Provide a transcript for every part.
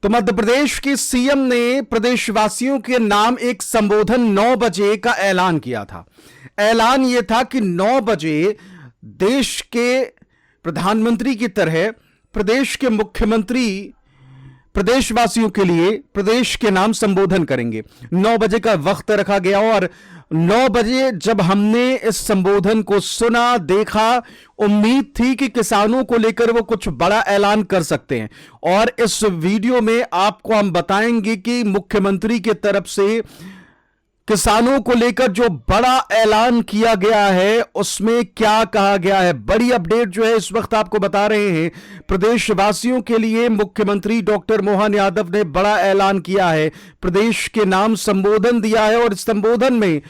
तो मध्य प्रदेश के सीएम ने प्रदेशवासियों के नाम एक संबोधन 9 बजे का ऐलान किया था। ऐलान यह था कि 9 बजे देश के प्रधानमंत्री की तरह प्रदेश के मुख्यमंत्री प्रदेशवासियों के लिए प्रदेश के नाम संबोधन करेंगे। 9 बजे का वक्त रखा गया और 9 बजे जब हमने इस संबोधन को सुना, देखा, उम्मीद थी कि किसानों को लेकर वो कुछ बड़ा ऐलान कर सकते हैं। और इस वीडियो में आपको हम बताएंगे कि मुख्यमंत्री की तरफ से किसानों को लेकर जो बड़ा ऐलान किया गया है उसमें क्या कहा गया है। बड़ी अपडेट जो है इस वक्त आपको बता रहे हैं। प्रदेशवासियों के लिए मुख्यमंत्री डॉक्टर मोहन यादव ने बड़ा ऐलान किया है, प्रदेश के नाम संबोधन दिया है और इस संबोधन में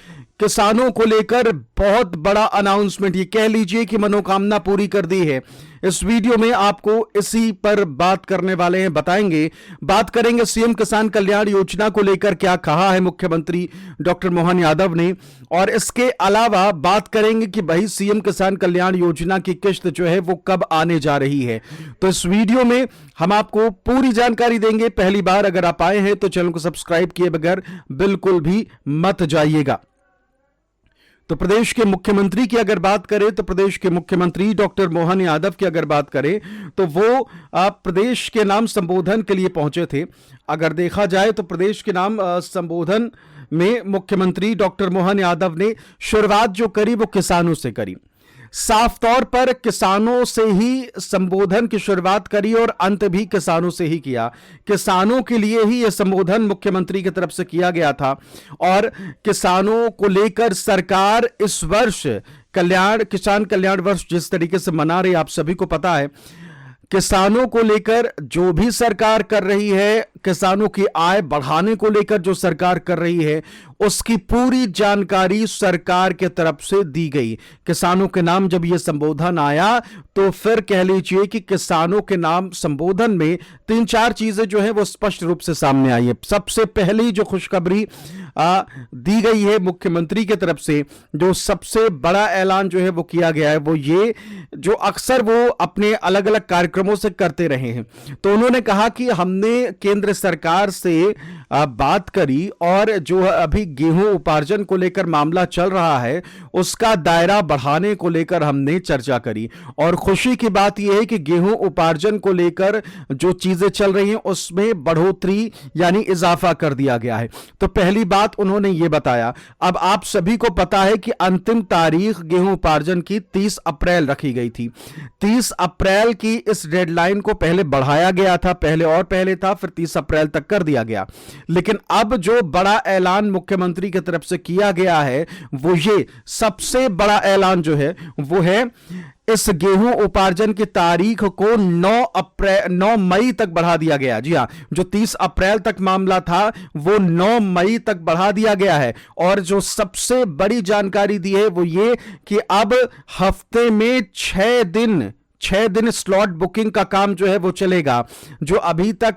किसानों को लेकर बहुत बड़ा अनाउंसमेंट, ये कह लीजिए कि मनोकामना पूरी कर दी है। इस वीडियो में आपको इसी पर बात करने वाले हैं, बताएंगे। बात करेंगे सीएम किसान कल्याण योजना को लेकर क्या कहा है मुख्यमंत्री डॉक्टर मोहन यादव ने, और इसके अलावा बात करेंगे कि भाई सीएम किसान कल्याण योजना की किश्त जो है वो कब आने जा रही है। तो इस वीडियो में हम आपको पूरी जानकारी देंगे। पहली बार अगर आप आए हैं तो चैनल को सब्सक्राइब किए बगैर बिल्कुल भी मत जाइएगा। तो प्रदेश के मुख्यमंत्री की अगर बात करें तो प्रदेश के मुख्यमंत्री डॉक्टर मोहन यादव की अगर बात करें तो वो प्रदेश के नाम संबोधन के लिए पहुंचे थे। अगर देखा जाए तो प्रदेश के नाम संबोधन में मुख्यमंत्री डॉक्टर मोहन यादव ने शुरुआत जो करी वो किसानों से करी। साफ तौर पर किसानों से ही संबोधन की शुरुआत करी और अंत भी किसानों से ही किया। किसानों के लिए ही यह संबोधन मुख्यमंत्री की तरफ से किया गया था और किसानों को लेकर सरकार इस वर्ष किसान कल्याण वर्ष जिस तरीके से मना रही, आप सभी को पता है। किसानों को लेकर जो भी सरकार कर रही है, किसानों की आय बढ़ाने को लेकर जो सरकार कर रही है, उसकी पूरी जानकारी सरकार के तरफ से दी गई। किसानों के नाम जब यह संबोधन आया तो फिर कह लीजिए कि किसानों के नाम संबोधन में 3-4 चीजें जो है वो स्पष्ट रूप से सामने आई है। सबसे पहली जो खुशखबरी दी गई है मुख्यमंत्री की तरफ से, जो सबसे बड़ा ऐलान जो है वो किया गया है, वो ये जो अक्सर वो अपने अलग अलग कार्यक्रमों से करते रहे हैं। तो उन्होंने कहा कि हमने केंद्र सरकार से बात करी और जो अभी गेहूं उपार्जन को लेकर मामला चल रहा है उसका दायरा बढ़ाने को लेकर हमने चर्चा करी। और खुशी की बात यह है कि गेहूं उपार्जन को लेकर जो चीजें चल रही हैं उसमें बढ़ोतरी यानी इजाफा कर दिया गया है। तो पहली बात उन्होंने यह बताया। अब आप सभी को पता है कि अंतिम तारीख गेहूं उपार्जन की 30 अप्रैल रखी गई थी। 30 अप्रैल की इस डेडलाइन को पहले बढ़ाया गया था, पहले था, फिर 30 अप्रैल तक कर दिया गया। लेकिन अब जो बड़ा ऐलान मुख्यमंत्री की तरफ से किया गया है वो ये सबसे बड़ा ऐलान जो है वो है इस गेहूं उपार्जन की तारीख को 9 मई तक बढ़ा दिया गया। जी हां, जो 30 अप्रैल तक मामला था वो 9 मई तक बढ़ा दिया गया है। और जो सबसे बड़ी जानकारी दी है वो ये कि अब हफ्ते में 6 दिन स्लॉट बुकिंग का काम जो है वो चलेगा। जो अभी तक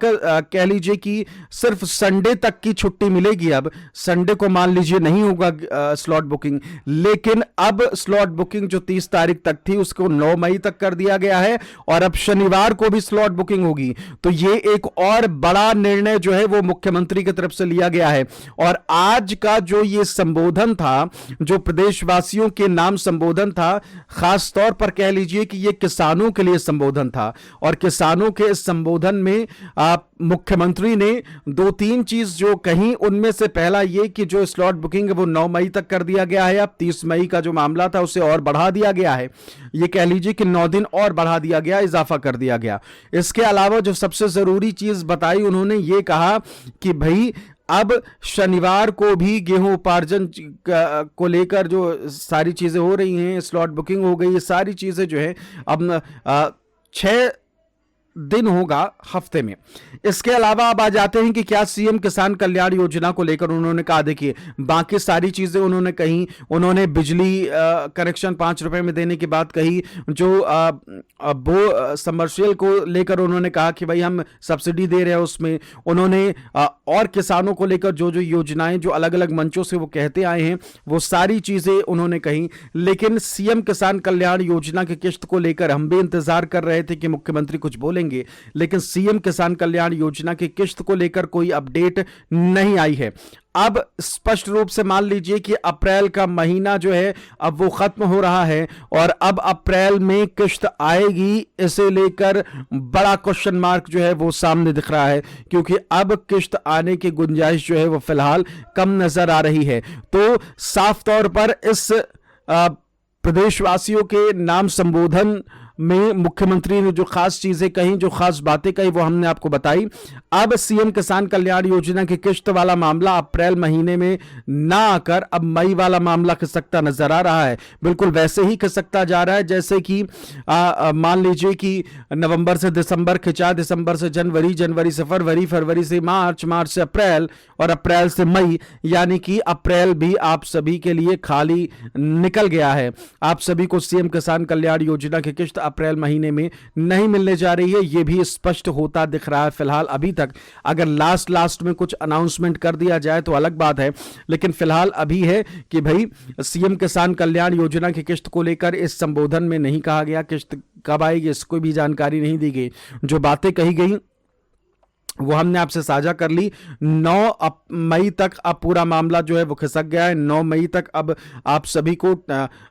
कह लीजिए कि सिर्फ संडे तक की छुट्टी मिलेगी, अब संडे को मान लीजिए नहीं होगा स्लॉट बुकिंग, लेकिन अब स्लॉट बुकिंग जो 30 तारीख तक थी उसको 9 मई तक कर दिया गया है और अब शनिवार को भी स्लॉट बुकिंग होगी। तो ये एक और बड़ा निर्णय जो है वो मुख्यमंत्री की तरफ से लिया गया है। और आज का जो ये संबोधन था, जो प्रदेशवासियों के नाम संबोधन था, खास तौर पर कह लीजिए कि ये किसानों के लिए संबोधन था। और किसानों के इस संबोधन में मुख्यमंत्री ने 2-3 चीज जो कही, उनमें से पहला यह कि जो स्लॉट बुकिंग है वो 9 मई तक कर दिया गया है। अब 30 मई का जो मामला था उसे और बढ़ा दिया गया है। ये कह लीजिए कि 9 दिन और बढ़ा दिया गया, इजाफा कर दिया गया। इसके अलावा जो सबसे जरूरी चीज बताई, उन्होंने ये कहा कि भाई अब शनिवार को भी गेहूं उपार्जन को लेकर जो सारी चीजें हो रही हैं, स्लॉट बुकिंग हो गई, ये सारी चीजें जो है अब 6 दिन होगा हफ्ते में। इसके अलावा अब आ जाते हैं कि क्या सीएम किसान कल्याण योजना को लेकर उन्होंने कहा। देखिए, बाकी सारी चीजें उन्होंने कही। उन्होंने बिजली कनेक्शन 5 रुपए में देने की बात कही। जो वो समर्शियल को लेकर उन्होंने कहा कि भाई हम सब्सिडी दे रहे हैं उसमें। उन्होंने और किसानों को लेकर जो जो योजनाएं जो अलग अलग मंचों से वो कहते आए हैं वो सारी चीजें उन्होंने कही। लेकिन सीएम किसान कल्याण योजना की किश्त को लेकर हम भी इंतजार कर रहे थे कि मुख्यमंत्री कुछ बोलेंगे। करेंगे, लेकिन सीएम किसान कल्याण योजना की किश्त को लेकर कोई अपडेट नहीं आई है। अब स्पष्ट रूप से मान लीजिए कि अप्रैल का महीना जो है अब वो खत्म हो रहा है और अब अप्रैल में किश्त आएगी, इसे लेकर बड़ा क्वेश्चन मार्क जो है वो सामने दिख रहा है, क्योंकि अब किश्त आने की गुंजाइश जो है वो फिलहाल कम नजर आ रही है। तो साफ तौर पर इस प्रदेशवासियों के नाम संबोधन में मुख्यमंत्री ने जो खास चीजें कही, जो खास बातें कही, वो हमने आपको बताई। अब सीएम किसान कल्याण योजना की किश्त वाला मामला अप्रैल महीने में ना आकर अब मई वाला मामला खिसकता नजर आ रहा है। बिल्कुल वैसे ही खिसकता जा रहा है जैसे कि मान लीजिए कि नवंबर से दिसंबर खिंचा, दिसंबर से जनवरी, जनवरी से फरवरी, फरवरी से मार्च, मार्च से अप्रैल और अप्रैल से मई, यानी कि अप्रैल भी आप सभी के लिए खाली निकल गया है। आप सभी को सीएम किसान कल्याण योजना की किश्त अप्रैल महीने में नहीं मिलने जा रही है, यह भी स्पष्ट होता दिख रहा है फिलहाल अभी तक। अगर लास्ट में कुछ अनाउंसमेंट कर दिया जाए तो अलग बात है, लेकिन फिलहाल अभी है कि भाई सीएम किसान कल्याण योजना की किश्त को लेकर इस संबोधन में नहीं कहा गया किश्त कब आएगी, इसको भी जानकारी नहीं दी गई। जो बातें कही गई वो हमने आपसे साझा कर ली। 9 मई तक अब पूरा मामला जो है वो खिसक गया है। 9 मई तक अब आप सभी को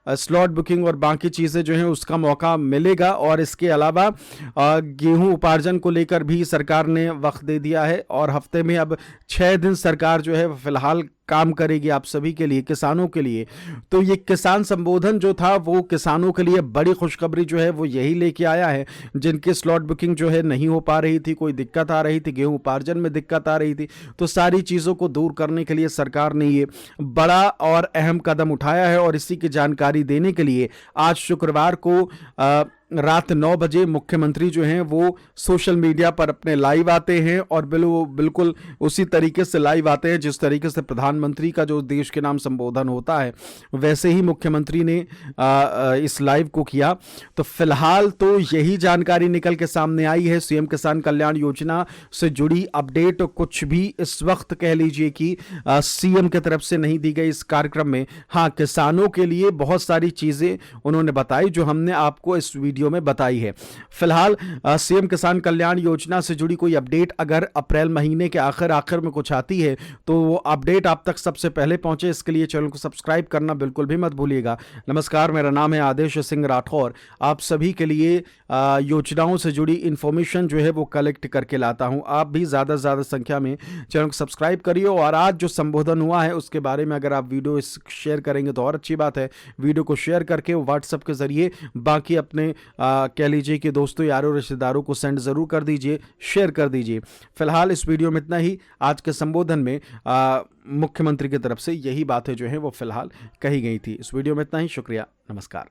स्लॉट बुकिंग और बाकी चीज़ें जो हैं उसका मौका मिलेगा। और इसके अलावा गेहूं उपार्जन को लेकर भी सरकार ने वक्त दे दिया है और हफ्ते में अब 6 दिन सरकार जो है फिलहाल काम करेगी आप सभी के लिए, किसानों के लिए। तो ये किसान संबोधन जो था वो किसानों के लिए बड़ी खुशखबरी जो है वो यही लेके आया है, जिनकी स्लॉट बुकिंग जो है नहीं हो पा रही थी, कोई दिक्कत आ रही थी, गेहूं उपार्जन में दिक्कत आ रही थी, तो सारी चीज़ों को दूर करने के लिए सरकार ने ये बड़ा और अहम कदम उठाया है। और इसी की जानकारी देने के लिए आज शुक्रवार को रात 9 बजे मुख्यमंत्री जो हैं वो सोशल मीडिया पर अपने लाइव आते हैं और बिल्कुल उसी तरीके से लाइव आते हैं जिस तरीके से प्रधानमंत्री का जो देश के नाम संबोधन होता है वैसे ही मुख्यमंत्री ने इस लाइव को किया। तो फिलहाल तो यही जानकारी निकल के सामने आई है। सीएम किसान कल्याण योजना से जुड़ी अपडेट कुछ भी इस वक्त कह लीजिए कि सीएम की तरफ से नहीं दी गई इस कार्यक्रम में। हाँ, किसानों के लिए बहुत सारी चीजें उन्होंने बताई जो हमने आपको इस वीडियो में बताई है। फिलहाल सीएम किसान कल्याण योजना से जुड़ी कोई अपडेट अगर अप्रैल महीने के आखिर में कुछ आती है तो वो अपडेट आप तक सबसे पहले पहुंचे, इसके लिए चैनल को सब्सक्राइब करना बिल्कुल भी मत भूलिएगा। नमस्कार, मेरा नाम है आदेश सिंह राठौर। आप सभी के लिए योजनाओं से जुड़ी इंफॉर्मेशन जो है वो कलेक्ट करके लाता हूं। आप भी ज्यादा से ज्यादा संख्या में चैनल को सब्सक्राइब करिए और आज जो संबोधन हुआ है उसके बारे में अगर आप वीडियो शेयर करेंगे तो और अच्छी बात है। वीडियो को शेयर करके व्हाट्सएप के जरिए बाकी अपने कह लीजिए कि दोस्तों, यारों, रिश्तेदारों को सेंड जरूर कर दीजिए, शेयर कर दीजिए। फिलहाल इस वीडियो में इतना ही। आज के संबोधन में मुख्यमंत्री की तरफ से यही बातें जो हैं वो फिलहाल कही गई थी। इस वीडियो में इतना ही। शुक्रिया, नमस्कार।